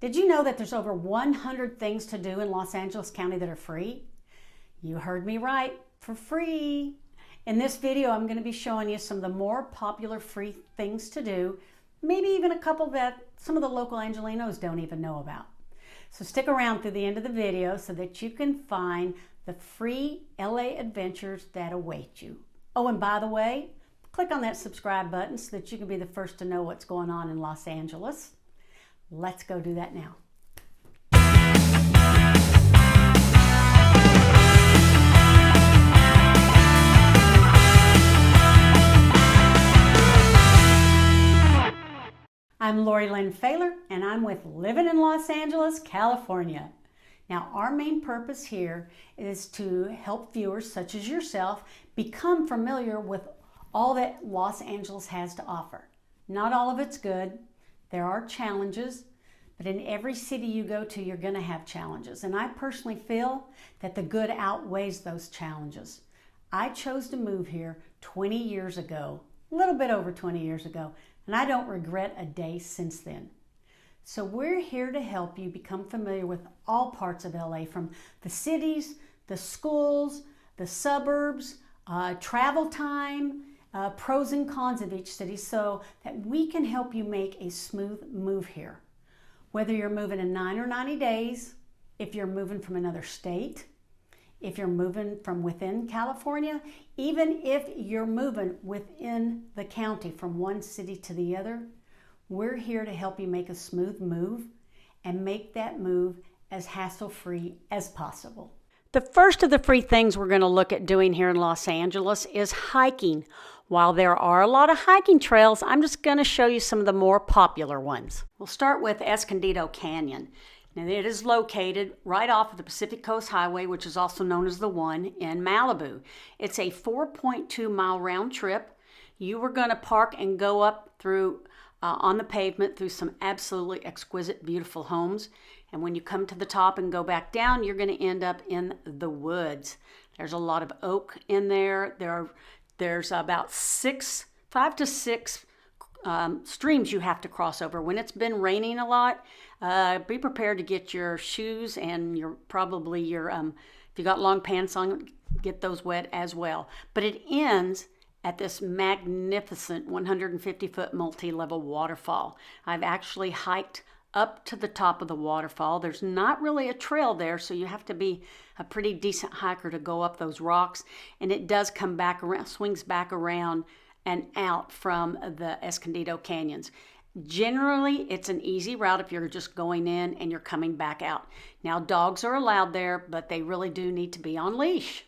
Did you know that there's over 100 things to do in Los Angeles County that are free? You heard me right, for free. In this video, I'm going to be showing you some of the more popular free things to do, maybe even a couple that some of the local Angelenos don't even know about. So stick around through the end of the video so that you can find the free LA adventures that await you. Oh, and by the way, click on that subscribe button so that you can be the first to know what's going on in Los Angeles. Let's go do that now. I'm Lorilynn Failor, and I'm with Living in Los Angeles, California. Now, our main purpose here is to help viewers such as yourself become familiar with all that Los Angeles has to offer. Not all of it's good. There are challenges, but in every city you go to, you're going to have challenges. And I personally feel that the good outweighs those challenges. I chose to move here 20 years ago, a little bit over 20 years ago, and I don't regret a day since then. So we're here to help you become familiar with all parts of LA, from the cities, the schools, the suburbs, travel time, pros and cons of each city, so that we can help you make a smooth move here. Whether you're moving in 9 or 90 days, if you're moving from another state, if you're moving from within California, even if you're moving within the county from one city to the other, we're here to help you make a smooth move and make that move as hassle-free as possible. The first of the free things we're going to look at doing here in Los Angeles is hiking. While there are a lot of hiking trails, I'm just going to show you some of the more popular ones. We'll start with Escondido Canyon. Now, it is located right off of the Pacific Coast Highway, which is also known as the One in Malibu. It's a 4.2-mile round trip. You are going to park and go up through on the pavement through some absolutely exquisite, beautiful homes. And when you come to the top and go back down, you're going to end up in the woods. There's a lot of oak in there. There's about 5 to 6 streams you have to cross over. When it's been raining a lot, be prepared to get your shoes and if you got long pants on, get those wet as well. But it ends at this magnificent 150-foot multi-level waterfall. I've actually hiked up to the top of the waterfall. There's not really a trail there, so you have to be a pretty decent hiker to go up those rocks. And it does come back around, swings back around and out from the Escondido Canyons. Generally, it's an easy route if you're just going in and you're coming back out. Now, dogs are allowed there, but they really do need to be on leash.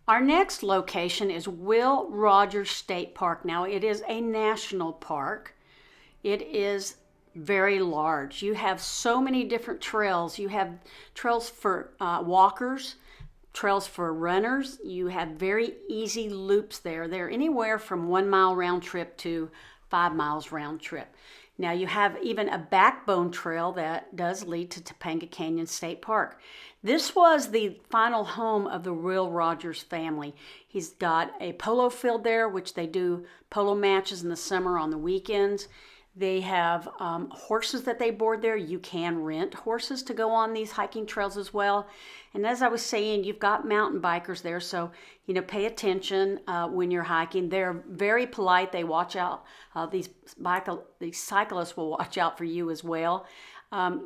Our next location is Will Rogers State Park. Now, it is a national park. It is very large. You have so many different trails. You have trails for walkers, trails for runners. You have very easy loops there. They're anywhere from 1 mile round trip to 5 miles round trip. Now, you have even a backbone trail that does lead to Topanga Canyon State Park. This was the final home of the Will Rogers family. He's got a polo field there, which they do polo matches in the summer on the weekends. They have horses that they board there. You can rent horses to go on these hiking trails as well. And as I was saying, you've got mountain bikers there, so pay attention when you're hiking. They're very polite. They watch out. These cyclists will watch out for you as well.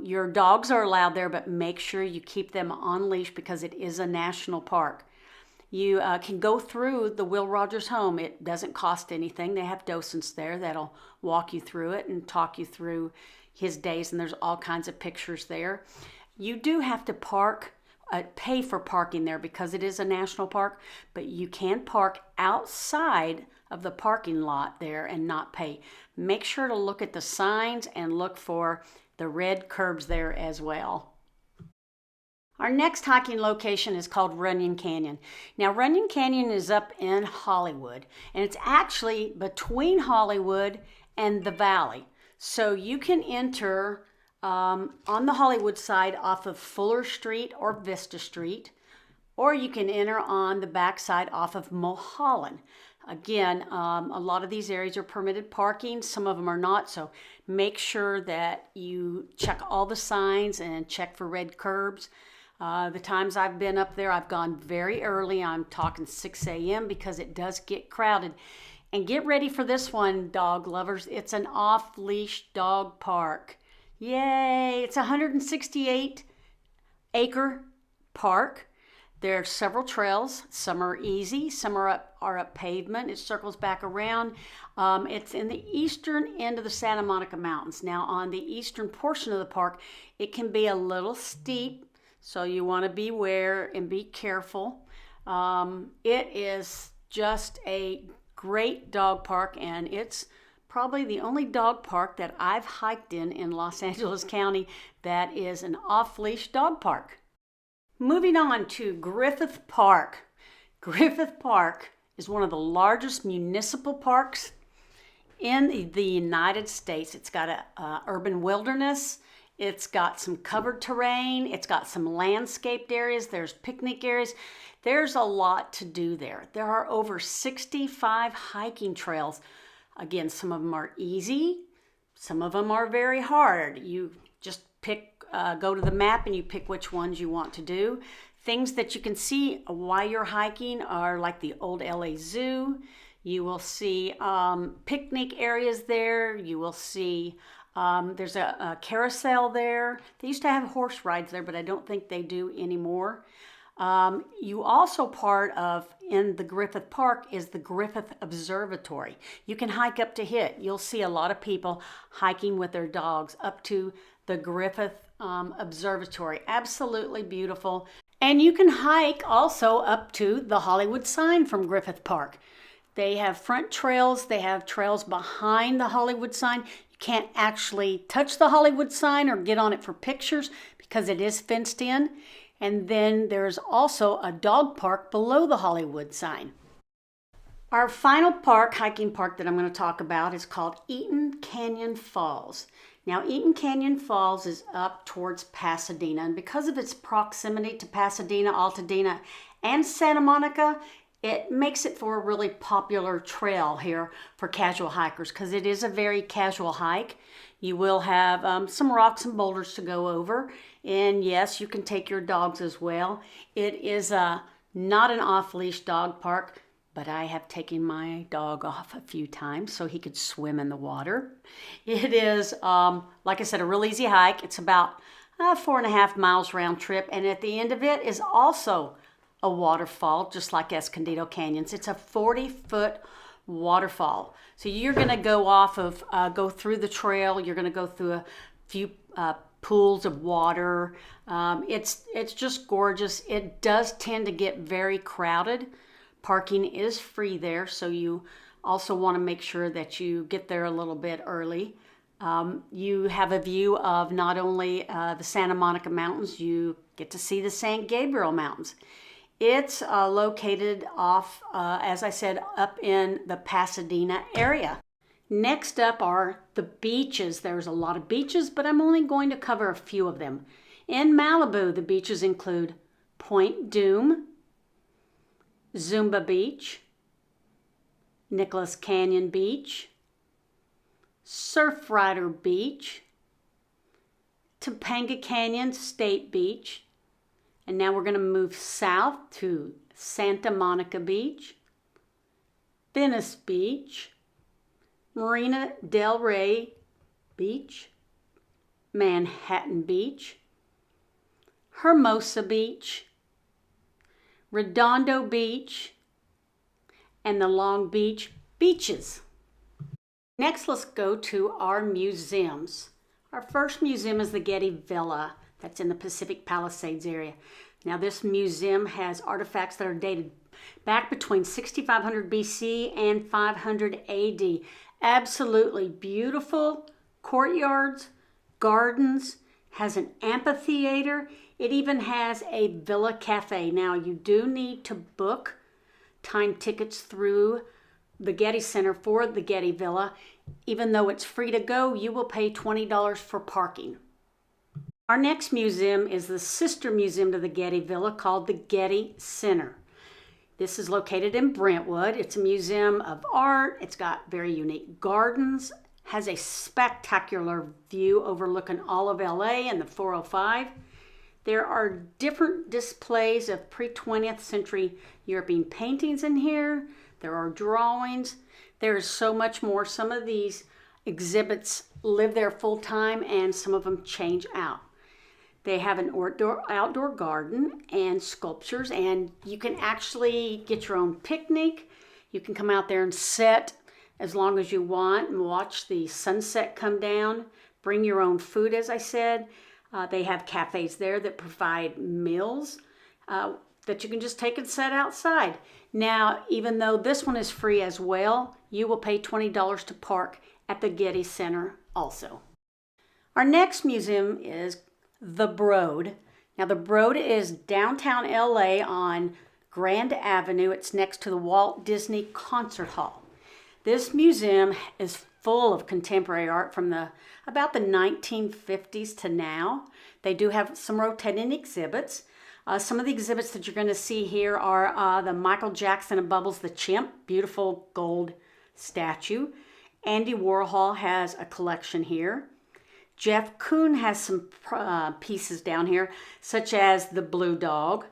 Your dogs are allowed there, but make sure you keep them on leash because it is a national park. You can go through the Will Rogers home. It doesn't cost anything. They have docents there that'll walk you through it and talk you through his days, and there's all kinds of pictures there. You do have to pay for parking there because it is a national park, but you can park outside of the parking lot there and not pay. Make sure to look at the signs and look for the red curbs there as well. Our next hiking location is called Runyon Canyon. Now, Runyon Canyon is up in Hollywood, and it's actually between Hollywood and the Valley. So you can enter on the Hollywood side off of Fuller Street or Vista Street, or you can enter on the back side off of Mulholland. Again, a lot of these areas are permitted parking. Some of them are not, so make sure that you check all the signs and check for red curbs. The times I've been up there, I've gone very early. I'm talking 6 a.m. because it does get crowded. And get ready for this one, dog lovers. It's an off-leash dog park. Yay! It's a 168-acre park. There are several trails. Some are easy, some are up pavement. It circles back around. It's in the eastern end of the Santa Monica Mountains. Now, on the eastern portion of the park, it can be a little steep, so you want to beware and be careful. It is just a great dog park, and it's probably the only dog park that I've hiked in Los Angeles County that is an off-leash dog park. Moving on to Griffith Park. Griffith Park is one of the largest municipal parks in the United States. It's got a urban wilderness. It's got some covered terrain. It's got some landscaped areas. There's picnic areas. There's a lot to do there. There are over 65 hiking trails. Again, some of them are easy. Some of them are very hard. You just go to the map and you pick which ones you want to do. Things that you can see while you're hiking are like the old LA Zoo. You will see picnic areas there. You will see there's a carousel there. They used to have horse rides there, but I don't think they do anymore. You also part of, in the Griffith Park, is the Griffith Observatory. You can hike up to it. You'll see a lot of people hiking with their dogs up to the Griffith Observatory. Absolutely beautiful. And you can hike also up to the Hollywood sign from Griffith Park. They have front trails. They have trails behind the Hollywood sign. You can't actually touch the Hollywood sign or get on it for pictures because it is fenced in. And then there's also a dog park below the Hollywood sign. Our final hiking park that I'm going to talk about is called Eaton Canyon Falls. Now, Eaton Canyon Falls is up towards Pasadena, and because of its proximity to Pasadena, Altadena, and Santa Monica, it makes it for a really popular trail here for casual hikers because it is a very casual hike. You will have some rocks and boulders to go over, and yes, you can take your dogs as well. It is not an off-leash dog park, but I have taken my dog off a few times so he could swim in the water. It is, like I said, a real easy hike. It's about 4.5 miles round trip, and at the end of it is also a waterfall, just like Escondido Canyons. It's a 40-foot waterfall. So you're going to go through the trail. You're going to go through a few pools of water. It's just gorgeous. It does tend to get very crowded. Parking is free there, so you also want to make sure that you get there a little bit early. You have a view of not only the Santa Monica Mountains, you get to see the San Gabriel Mountains. It's located off, as I said, up in the Pasadena area. Next up are the beaches. There's a lot of beaches, but I'm only going to cover a few of them. In Malibu, the beaches include Point Dume, Zumba Beach, Nicholas Canyon Beach, Surfrider Beach, Topanga Canyon State Beach, and now we're going to move south to Santa Monica Beach, Venice Beach, Marina del Rey Beach, Manhattan Beach, Hermosa Beach, Redondo Beach, and the Long Beach beaches. Next, let's go to our museums. Our first museum is the Getty Villa that's in the Pacific Palisades area. Now, this museum has artifacts that are dated back between 6500 BC and 500 AD. Absolutely beautiful courtyards, gardens, has an amphitheater. It even has a Villa Cafe. Now, you do need to book time tickets through the Getty Center for the Getty Villa. Even though it's free to go, you will pay $20 for parking. Our next museum is the sister museum to the Getty Villa called the Getty Center. This is located in Brentwood. It's a museum of art. It's got very unique gardens, has a spectacular view overlooking all of LA and the 405. There are different displays of pre-20th century European paintings in here. There are drawings. There's so much more. Some of these exhibits live there full time and some of them change out. They have an outdoor garden and sculptures, and you can actually get your own picnic. You can come out there and sit as long as you want and watch the sunset come down. Bring your own food, as I said. They have cafes there that provide meals that you can just take and set outside. Now, even though this one is free as well, you will pay $20 to park at the Getty Center also. Our next museum is the Broad. Now, the Broad is downtown LA on Grand Avenue. It's next to the Walt Disney Concert Hall. This museum is full of contemporary art from about the 1950s to now. They do have some rotating exhibits. Some of the exhibits that you're going to see here are the Michael Jackson and Bubbles the Chimp, beautiful gold statue. Andy Warhol has a collection here. Jeff Koons has some pieces down here, such as the Blue Dog.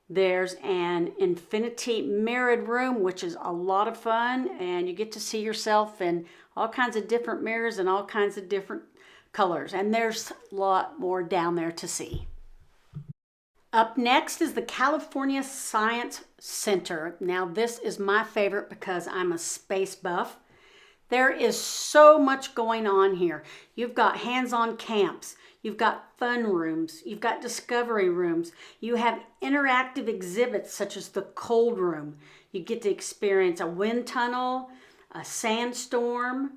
There's an infinity mirrored room, which is a lot of fun, and you get to see yourself in all kinds of different mirrors and all kinds of different colors. And there's a lot more down there to see. Up next is the California Science Center. Now, this is my favorite because I'm a space buff. There is so much going on here. You've got hands-on camps. You've got fun rooms. You've got discovery rooms. You have interactive exhibits such as the cold room. You get to experience a wind tunnel, a sandstorm.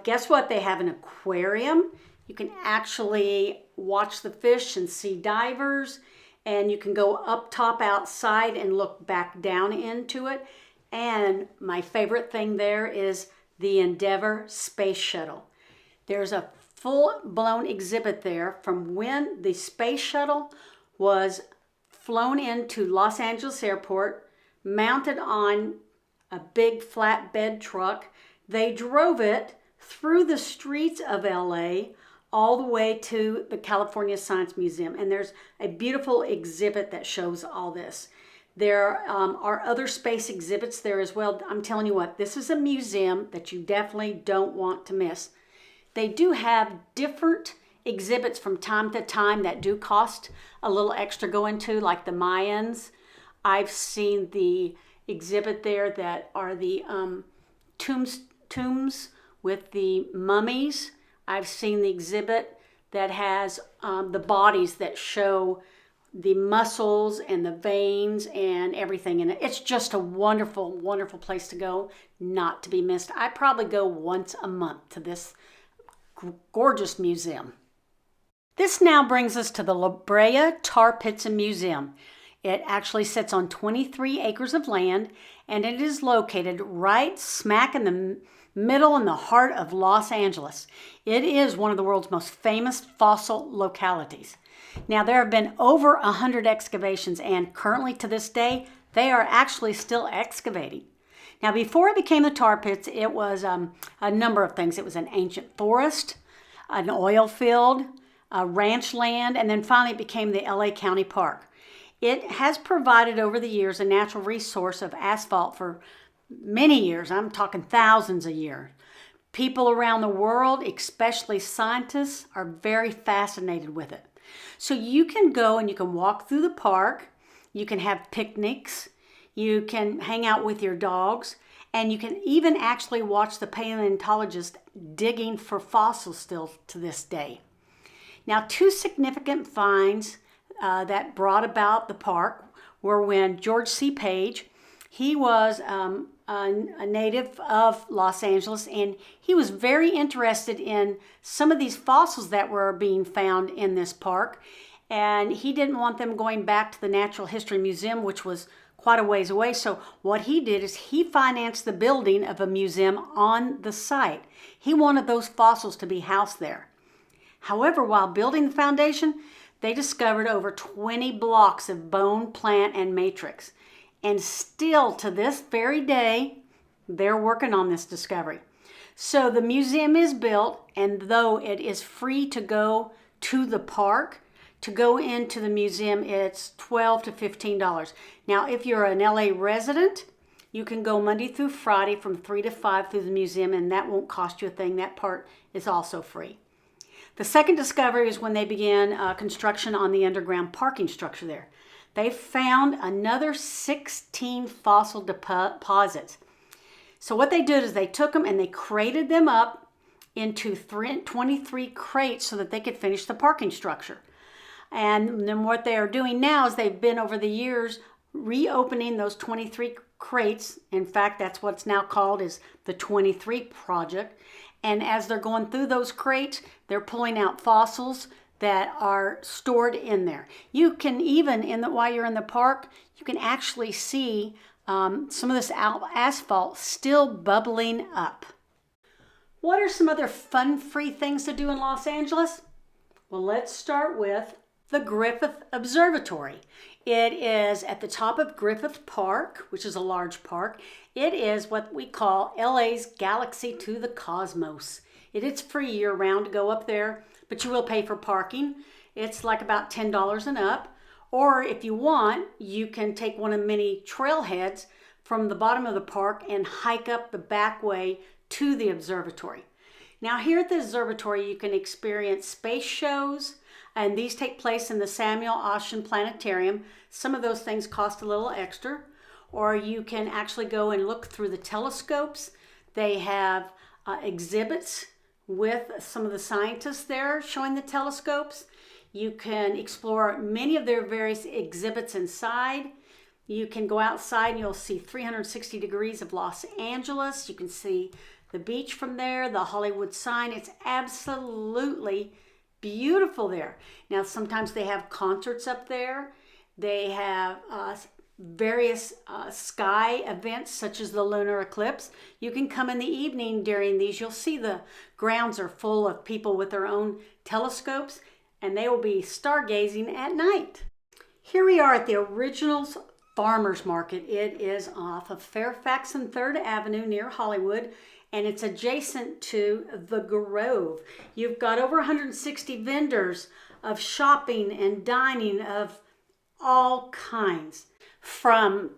Guess what? They have an aquarium. You can actually watch the fish and see divers. And you can go up top outside and look back down into it. And my favorite thing there is the Endeavour Space Shuttle. There's a full-blown exhibit there from when the space shuttle was flown into Los Angeles Airport, mounted on a big flatbed truck. They drove it through the streets of LA all the way to the California Science Museum. And there's a beautiful exhibit that shows all this. There are other space exhibits there as well. I'm telling you what, this is a museum that you definitely don't want to miss. They do have different exhibits from time to time that do cost a little extra go into, like the Mayans. I've seen the exhibit there that are the tombs with the mummies. I've seen the exhibit that has the bodies that show the muscles and the veins and everything in it. It's just a wonderful, wonderful place to go, not to be missed. I probably go once a month to this gorgeous museum. This now brings us to the La Brea Tar Pits and Museum. It actually sits on 23 acres of land, and it is located right smack in the middle in the heart of Los Angeles. It is one of the world's most famous fossil localities. Now, there have been over 100 excavations, and currently to this day, they are actually still excavating. Now, before it became the tar pits, it was a number of things. It was an ancient forest, an oil field, a ranch land, and then finally it became the LA County Park. It has provided over the years a natural resource of asphalt for many years. I'm talking thousands a year. People around the world, especially scientists, are very fascinated with it. So you can go and you can walk through the park, you can have picnics, you can hang out with your dogs, and you can even actually watch the paleontologists digging for fossils still to this day. Now, two significant finds that brought about the park were when George C. Page, he was a native of Los Angeles, and he was very interested in some of these fossils that were being found in this park, and he didn't want them going back to the Natural History Museum, which was quite a ways away. So what he did is he financed the building of a museum on the site. He wanted those fossils to be housed there. However, while building the foundation, they discovered over 20 blocks of bone, plant, and matrix. And still to this very day, they're working on this discovery. So the museum is built, and though it is free to go to the park, to go into the museum, it's $12 to $15. Now, if you're an LA resident, you can go Monday through Friday from 3 to 5 through the museum, and that won't cost you a thing. That part is also free. The second discovery is when they began construction on the underground parking structure there. They found another 16 fossil deposits. So what they did is they took them and they crated them up into 23 crates so that they could finish the parking structure. And then what they are doing now is they've been over the years reopening those 23 crates. In fact, that's what's now called is the 23 Project. And as they're going through those crates, they're pulling out fossils that are stored in there. You can even, while you're in the park, you can actually see some of this asphalt still bubbling up. What are some other fun-free things to do in Los Angeles? Well, let's start with the Griffith Observatory. It is at the top of Griffith Park, which is a large park. It is what we call LA's Galaxy to the Cosmos. It is free year-round to go up there, but you will pay for parking. It's like about $10 and up. Or if you want, you can take one of many trailheads from the bottom of the park and hike up the back way to the observatory. Now here at the observatory, you can experience space shows, and these take place in the Samuel Oschin Planetarium. Some of those things cost a little extra. Or you can actually go and look through the telescopes. They have exhibits with some of the scientists there showing the telescopes. You can explore many of their various exhibits inside. You can go outside and you'll see 360 degrees of Los Angeles. You can see the beach from there, the Hollywood sign. It's absolutely beautiful there. Now, sometimes they have concerts up there. They have various sky events such as the lunar eclipse. You can come in the evening during these. You'll see the grounds are full of people with their own telescopes, and they will be stargazing at night. Here we are at the Originals Farmers Market. It is off of Fairfax and 3rd Avenue near Hollywood, and it's adjacent to the Grove. You've got over 160 vendors of shopping and dining of all kinds, from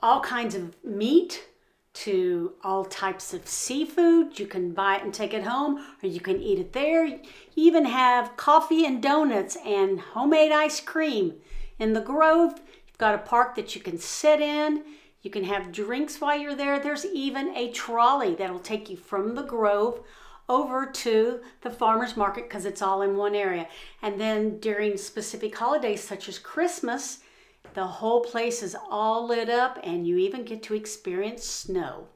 all kinds of meat to all types of seafood. You can buy it and take it home, or you can eat it there. You even have coffee and donuts and homemade ice cream. In the Grove, you've got a park that you can sit in. You can have drinks while you're there. There's even a trolley that'll take you from the Grove over to the farmers market because it's all in one area. And then during specific holidays such as Christmas, the whole place is all lit up, and you even get to experience snow.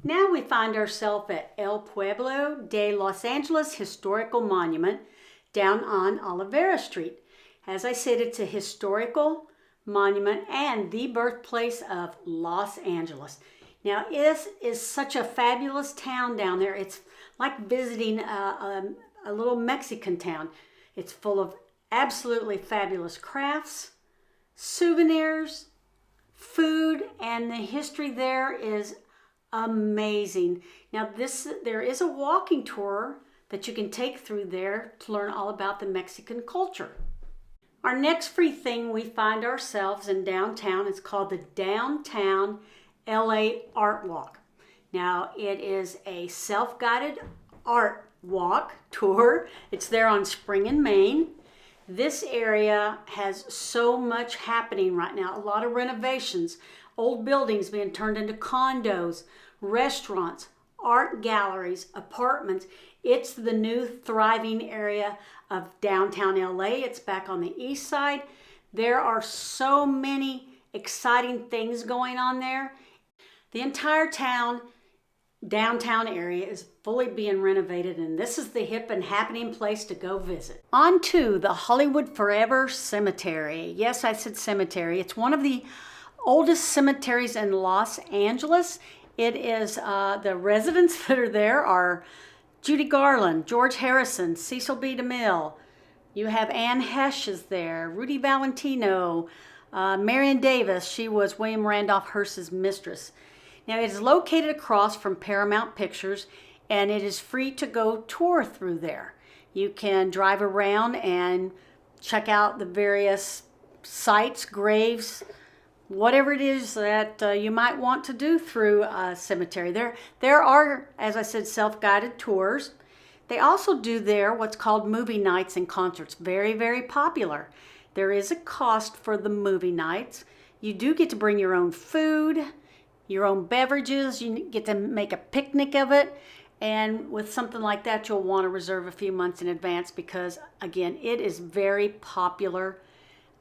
Now we find ourselves at El Pueblo de Los Angeles Historical Monument down on Olivera Street. As I said, it's a historical monument and the birthplace of Los Angeles. Now, it is such a fabulous town down there. It's like visiting a little Mexican town. It's full of absolutely fabulous crafts, souvenirs, food, and the history there is amazing. Now, there is a walking tour that you can take through there to learn all about the Mexican culture. Our next free thing, we find ourselves in downtown. It's called the Downtown LA Art Walk. Now, it is a self-guided art walk tour. It's there on Spring and Main. This area has so much happening right now. A lot of renovations, old buildings being turned into condos, restaurants, art galleries, apartments. It's the new thriving area of downtown LA. It's back on the east side. There are so many exciting things going on there. The entire downtown area is fully being renovated, and this is the hip and happening place to go visit. On to the Hollywood Forever Cemetary. Yes, I said cemetery. It's one of the oldest cemeteries in Los Angeles. It is the residents that are there are Judy Garland, George Harrison, Cecil B. DeMille. You have Anne Hesh is there, Rudy Valentino, Marion Davis, she was William Randolph Hearst's mistress. Now, it is located across from Paramount Pictures, and it is free to go tour through there. You can drive around and check out the various sites, graves, whatever it is that you might want to do through a cemetery. There are, as I said, self-guided tours. They also do there what's called movie nights and concerts. Very, very popular. There is a cost for the movie nights. You do get to bring your own food, your own beverages. You get to make a picnic of it. And with something like that, you'll want to reserve a few months in advance because, again, it is very popular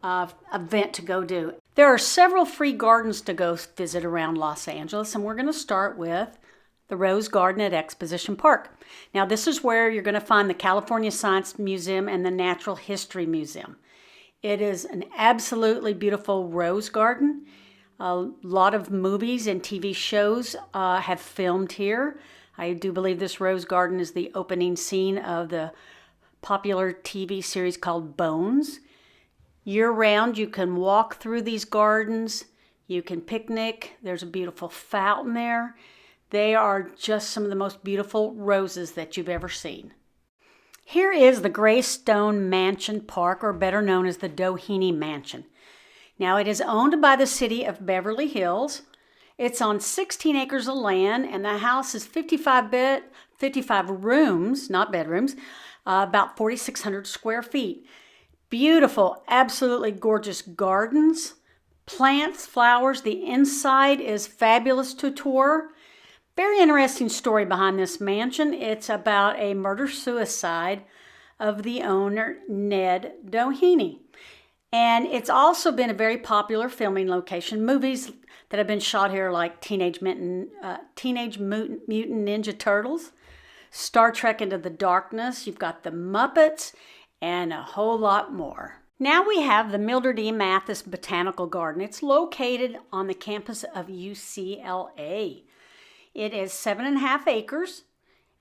event to go do. There are several free gardens to go visit around Los Angeles, and we're going to start with the Rose Garden at Exposition Park. Now, this is where you're going to find the California Science Museum and the Natural History Museum. It is an absolutely beautiful rose garden. A lot of movies and TV shows have filmed here. I do believe this rose garden is the opening scene of the popular TV series called Bones. Year-round, you can walk through these gardens. You can picnic. There's a beautiful fountain there. They are just some of the most beautiful roses that you've ever seen. Here is the Greystone Mansion Park, or better known as the Doheny Mansion. Now, it is owned by the city of Beverly Hills. It's on 16 acres of land, and the house is 55 rooms, not bedrooms, about 4,600 square feet. Beautiful, absolutely gorgeous gardens, plants, flowers. The inside is fabulous to tour. Very interesting story behind this mansion. It's about a murder-suicide of the owner, Ned Doheny. And it's also been a very popular filming location. Movies that have been shot here like Teenage Mutant Ninja Turtles, Star Trek Into the Darkness, you've got the Muppets, and a whole lot more. Now we have the Mildred E. Mathias Botanical Garden. It's located on the campus of UCLA. It is 7.5 acres.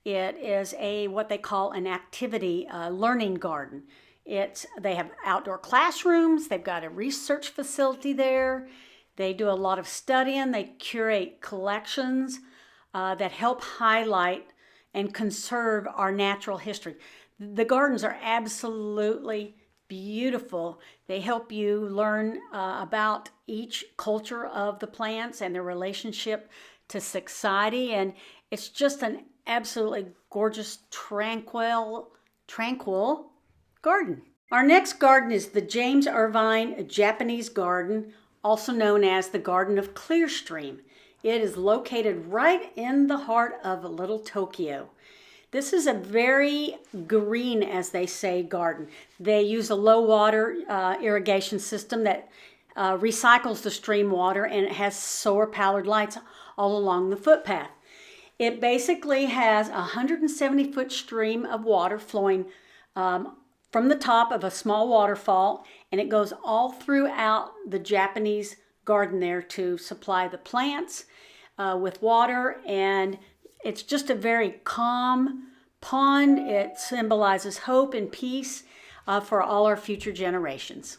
It is what they call an activity learning garden. They have outdoor classrooms. They've got a research facility there. They do a lot of studying. They curate collections that help highlight and conserve our natural history. The gardens are absolutely beautiful. They help you learn about each culture of the plants and their relationship to society. And it's just an absolutely gorgeous, tranquil garden. Our next garden is the James Irvine Japanese Garden, also known as the Garden of Clearstream. It is located right in the heart of Little Tokyo. This is a very green, as they say, garden. They use a low water irrigation system that recycles the stream water, and it has solar-powered lights all along the footpath. It basically has a 170-foot stream of water flowing from the top of a small waterfall, and it goes all throughout the Japanese garden there to supply the plants with water. And it's just a very calm pond. It symbolizes hope and peace for all our future generations.